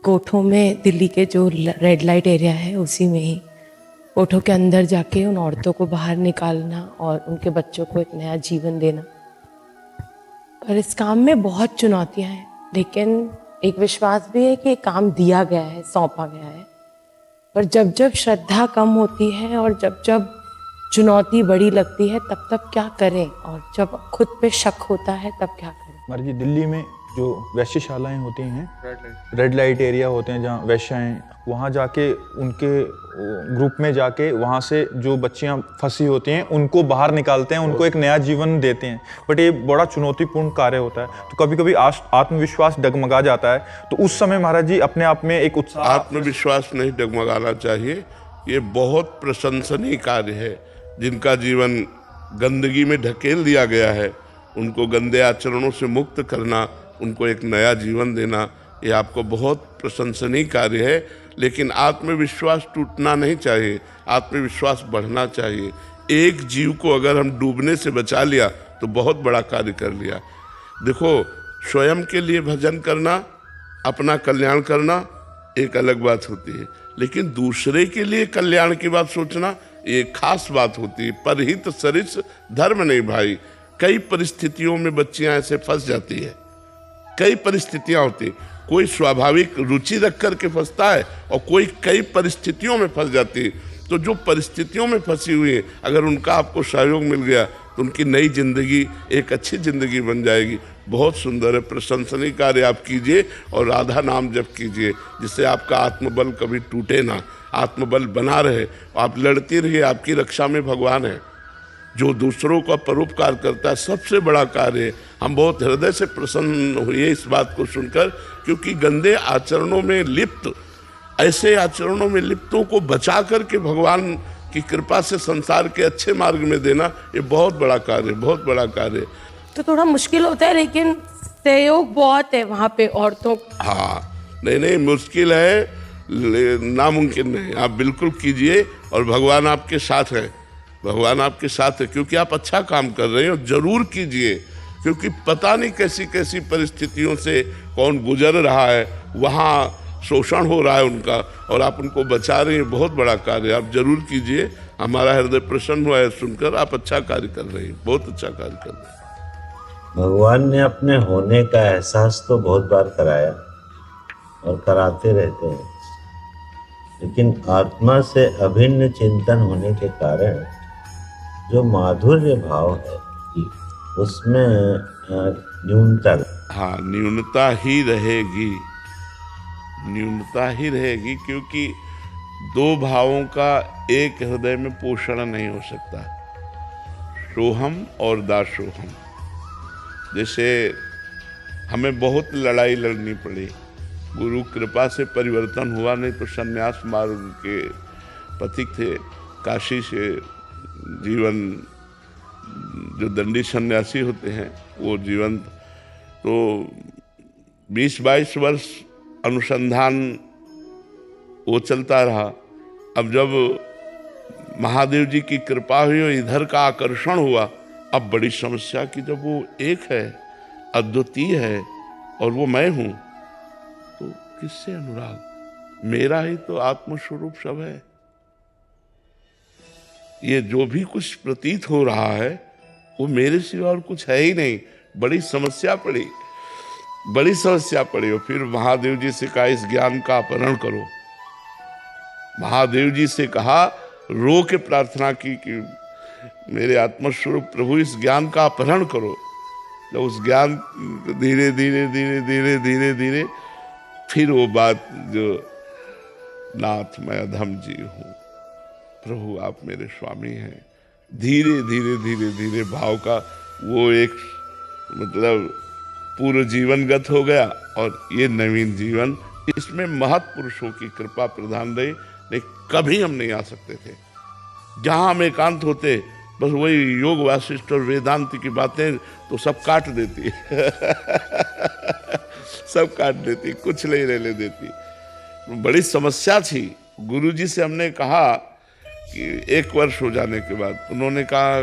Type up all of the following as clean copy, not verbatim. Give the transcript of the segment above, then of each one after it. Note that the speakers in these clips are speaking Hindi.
कोठों में, दिल्ली के जो रेड लाइट एरिया है उसी में ही कोठों के अंदर जाके उन औरतों को बाहर निकालना और उनके बच्चों को एक नया जीवन देना। पर इस काम में बहुत चुनौतियां हैं, लेकिन एक विश्वास भी है कि ये काम दिया गया है, सौंपा गया है। पर जब जब श्रद्धा कम होती है और जब जब चुनौती बड़ी लगती है तब तब क्या करें, और जब खुद पे शक होता है तब क्या करें। हमारी जी दिल्ली में जो वैश्यशालाएं होती हैं, रेड लाइट एरिया होते हैं जहाँ वैश्याएं, वहाँ जाके उनके ग्रुप में जाके वहाँ से जो बच्चियाँ फंसी होती हैं उनको बाहर निकालते हैं, उनको एक नया जीवन देते हैं। बट ये बड़ा चुनौतीपूर्ण कार्य होता है, तो कभी कभी आत्मविश्वास डगमगा जाता है। तो उस समय महाराज जी अपने आप में एक उत्साह। आत्मविश्वास नहीं डगमगाना चाहिए। ये बहुत प्रशंसनीय कार्य है। जिनका जीवन गंदगी में ढकेल दिया गया है, उनको गंदे आचरणों से मुक्त करना, उनको एक नया जीवन देना, ये आपको बहुत प्रशंसनीय कार्य है। लेकिन आत्मविश्वास टूटना नहीं चाहिए, आत्मविश्वास बढ़ना चाहिए। एक जीव को अगर हम डूबने से बचा लिया तो बहुत बड़ा कार्य कर लिया। देखो, स्वयं के लिए भजन करना, अपना कल्याण करना एक अलग बात होती है, लेकिन दूसरे के लिए कल्याण की बात सोचना ये खास बात होती है। परहित सरिस धर्म नहीं भाई। कई परिस्थितियों में बच्चियां ऐसे फंस जाती है, कई परिस्थितियां होती, कोई स्वाभाविक रुचि रख करके फंसता है और कोई कई परिस्थितियों में फंस जाती है। तो जो परिस्थितियों में फंसी हुई है, अगर उनका आपको सहयोग मिल गया तो उनकी नई जिंदगी एक अच्छी जिंदगी बन जाएगी। बहुत सुंदर है, प्रशंसनीय कार्य आप कीजिए और राधा नाम जप कीजिए, जिससे आपका आत्मबल कभी टूटे ना, आत्मबल बना रहे। आप लड़ती रहिए, आपकी रक्षा में भगवान है। जो दूसरों का परोपकार करता है सबसे बड़ा कार्य है। हम बहुत हृदय से प्रसन्न हुए इस बात को सुनकर, क्योंकि गंदे आचरणों में लिप्त, ऐसे आचरणों में लिप्तों को बचा करके भगवान की कृपा से संसार के अच्छे मार्ग में देना, ये बहुत बड़ा कार्य, बहुत बड़ा कार्य। तो थोड़ा मुश्किल होता है, लेकिन सहयोग बहुत है वहाँ पे औरतों। हाँ, नहीं मुश्किल है, नामुमकिन नहीं। आप बिल्कुल कीजिए और भगवान आपके साथ है, भगवान आपके साथ है, क्योंकि आप अच्छा काम कर रहे हो। जरूर कीजिए, क्योंकि पता नहीं कैसी कैसी परिस्थितियों से कौन गुजर रहा है, वहाँ शोषण हो रहा है उनका, और आप उनको बचा रहे हैं। बहुत बड़ा कार्य, आप जरूर कीजिए। हमारा हृदय प्रसन्न हुआ है सुनकर। आप अच्छा कार्य कर रहे हैं, बहुत अच्छा कार्य कर रहे हैं। भगवान ने अपने होने का एहसास तो बहुत बार कराया और कराते रहते हैं, लेकिन आत्मा से अभिन्न चिंतन होने के कारण जो माधुर्य भाव है उसमें न्यूनता। हाँ, न्यूनता ही रहेगी, न्यूनता ही रहेगी, क्योंकि दो भावों का एक हृदय में पोषण नहीं हो सकता। सोहम और दासोहम। जैसे हमें बहुत लड़ाई लड़नी पड़ी, गुरु कृपा से परिवर्तन हुआ, नहीं तो संन्यास मार्ग के पथिक थे। काशी से जीवन, जो दंडी सन्यासी होते हैं वो जीवन, तो 20-22 वर्ष अनुसंधान वो चलता रहा। अब जब महादेव जी की कृपा हुई और इधर का आकर्षण हुआ, अब बड़ी समस्या कि जब वो एक है, अद्वितीय है, और वो मैं हूँ, तो किससे अनुराग? मेरा ही तो आत्मस्वरूप सब है। ये जो भी कुछ प्रतीत हो रहा है वो मेरे सिवा और कुछ है ही नहीं। बड़ी समस्या पड़ी, बड़ी समस्या पड़ी। और फिर महादेव जी से कहा, इस ज्ञान का अपहरण करो। महादेव जी से कहा, रो के प्रार्थना की कि मेरे आत्मस्वरूप प्रभु इस ज्ञान का अपहरण करो। जब उस ज्ञान धीरे धीरे धीरे धीरे धीरे धीरे फिर वो बात जो, नाथ मैं अधम जीव हूँ, प्रभु आप मेरे स्वामी हैं, धीरे धीरे धीरे धीरे भाव का वो एक मतलब पूर्ण जीवनगत हो गया। और ये नवीन जीवन, इसमें महत्पुरुषों की कृपा प्रधान रही। नहीं, कभी हम नहीं आ सकते थे। जहाँ हम एकांत होते, बस वही योग वासिष्ठ और वेदांत की बातें तो सब काट देती सब काट देती, कुछ नहीं रहने देती। बड़ी समस्या थी। गुरुजी से हमने कहा कि 1 वर्ष हो जाने के बाद उन्होंने कहा,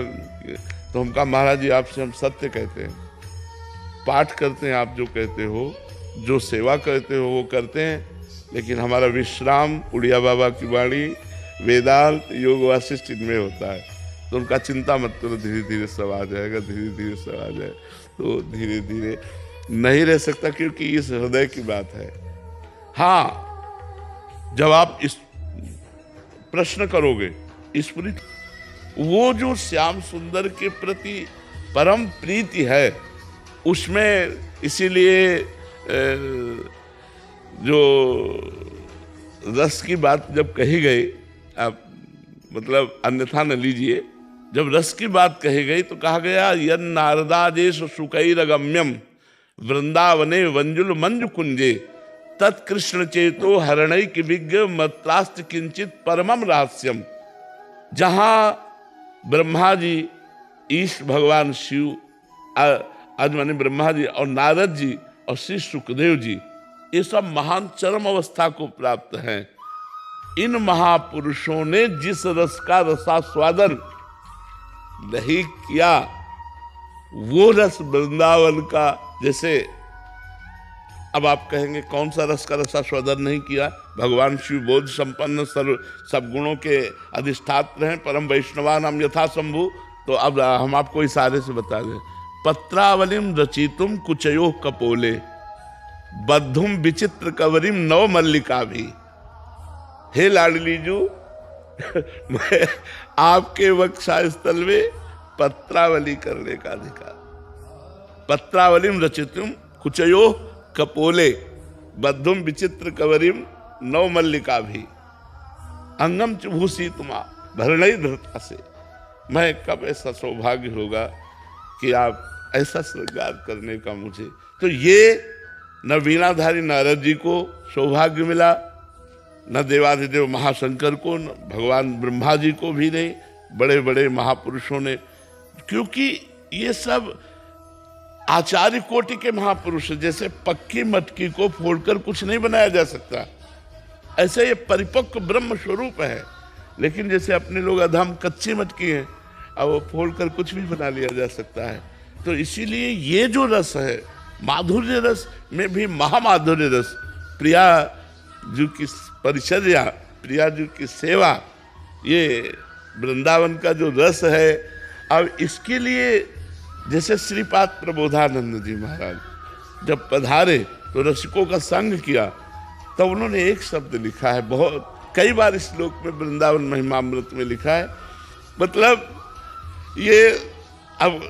तो हम कहा महाराज जी आपसे हम सत्य कहते हैं, पाठ करते हैं आप जो कहते हो, जो सेवा करते हो वो करते हैं, लेकिन हमारा विश्राम उड़िया बाबा की वाणी, वेदांत, योग वासिष्ठ इनमें होता है। तो उनका चिंता मत करो, धीरे धीरे सब आ जाएगा, धीरे धीरे सब आ जाए। तो धीरे धीरे नहीं रह सकता, क्योंकि इस हृदय की बात है। हाँ, जब आप इस प्रश्न करोगे स्पिरिट, वो जो श्याम सुंदर के प्रति परम प्रीति है उसमें, इसीलिए जो रस की बात जब कही गई, आप मतलब अन्यथा न लीजिए, जब रस की बात कही गई तो कहा गया यन नारदादेश सुकैरगम्यम वृंदावने वंजुल मंजु कुंजे तत्कृष्ण चेतो हरणैक विज्ञ मत्रास्त किंचित परमम रहस्यम। जहाँ ब्रह्मा जी, ईश भगवान शिव, आज माने ब्रह्मा जी और नारद जी और श्री सुखदेव जी, ये सब महान चरम अवस्था को प्राप्त हैं। इन महापुरुषों ने जिस रस का रसास्वादन नहीं किया, वो रस वृंदावन का, जैसे अब आप कहेंगे कौन सा रस का रसास्वादन नहीं किया? भगवान शिव बोध संपन्न, सर्व सब गुणों के अधिष्ठात्र हैं, परम वैष्णवा नाम यथा शंभु। तो अब हम आपको इशारे से बता दें, पत्रावलिम रचितुम कुचयो कपोले बद्धुम विचित्र कवरिम नव मल्लिका भी। हे लाडली जू, मैं आपके वक्षा स्थल में पत्रावली करने का अधिकार। पत्रावलिम रचितुम कुचयो कपोले बद्धुम विचित्र कवरिम नव मल्लिका भी अंगम चुभूसी तुमा भरणई धरता से। मैं कब ऐसा सौभाग्य होगा कि आप ऐसा श्रृंगार करने का मुझे। तो ये न वीणाधारी नारद जी को सौभाग्य मिला, न देवाधिदेव महाशंकर को, न भगवान ब्रह्मा जी को भी नहीं, बड़े बड़े महापुरुषों ने, क्योंकि ये सब आचार्य कोटि के महापुरुष। जैसे पक्की मटकी को फोड़कर कुछ नहीं बनाया जा सकता, ऐसे ये परिपक्व ब्रह्म स्वरूप है। लेकिन जैसे अपने लोग अधम कच्ची मटकी हैं, अब वो फोड़कर कुछ भी बना लिया जा सकता है। तो इसीलिए ये जो रस है, माधुर्य रस में भी महामाधुर्य रस, प्रिया जी की परिचर्या, प्रिया जी की सेवा, ये वृंदावन का जो रस है। अब इसके लिए जैसे श्रीपाद प्रबोधानंद जी महाराज जब पधारे तो रसिकों का संग किया, तब उन्होंने एक शब्द लिखा है, बहुत कई बार इस श्लोक में, वृंदावन महिमामृत में लिखा है। मतलब ये अब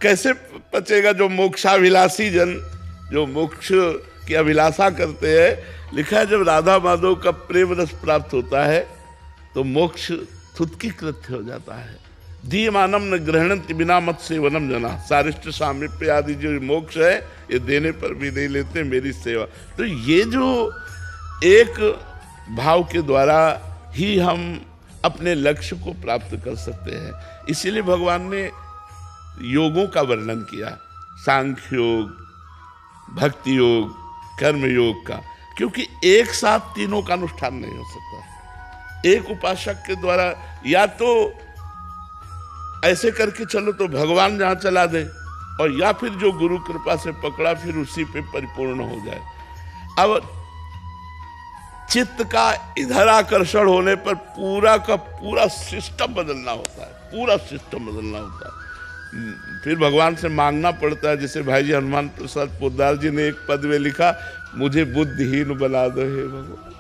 कैसे पचेगा जो मोक्षाभिलाषी जन, जो मोक्ष की अभिलाषा करते हैं। लिखा है, जब राधा माधव का प्रेम रस प्राप्त होता है तो मोक्ष थुतकी कृत्य हो जाता है। दीयमानम न ग्रहणंति बिना मत सेवनम जना, सारिष्ट सामीप्य आदि जो मोक्ष है, ये देने पर भी नहीं लेते मेरी सेवा। तो ये जो एक भाव के द्वारा ही हम अपने लक्ष्य को प्राप्त कर सकते हैं। इसीलिए भगवान ने योगों का वर्णन किया, सांख्य योग, भक्ति योग, कर्म योग का, क्योंकि एक साथ तीनों का अनुष्ठान नहीं हो सकता। एक उपासक के द्वारा या तो ऐसे करके चलो तो भगवान जहां चला दे, और या फिर जो गुरु कृपा से पकड़ा फिर उसी पे परिपूर्ण हो जाए। अब चित्त का इधर आकर्षण होने पर पूरा का पूरा सिस्टम बदलना होता है, पूरा सिस्टम बदलना होता है। फिर भगवान से मांगना पड़ता है। जैसे भाई जी हनुमान प्रसाद पोद्दार जी ने एक पद में लिखा, मुझे बुद्धिहीन बना दो हे भगवान।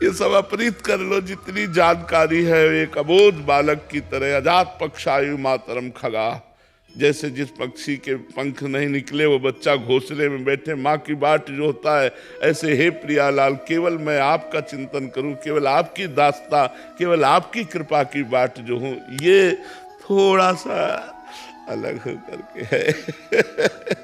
ये सब अपरीत कर लो, जितनी जानकारी है, एक अबोध बालक की तरह अजात पक्षायु मातरम खगा। जैसे जिस पक्षी के पंख नहीं निकले वो बच्चा घोंसले में बैठे माँ की बाट जो होता है, ऐसे हे प्रियालाल केवल मैं आपका चिंतन करूं, केवल आपकी दास्ता, केवल आपकी कृपा की बाट जो हूं, ये थोड़ा सा अलग होकर के है।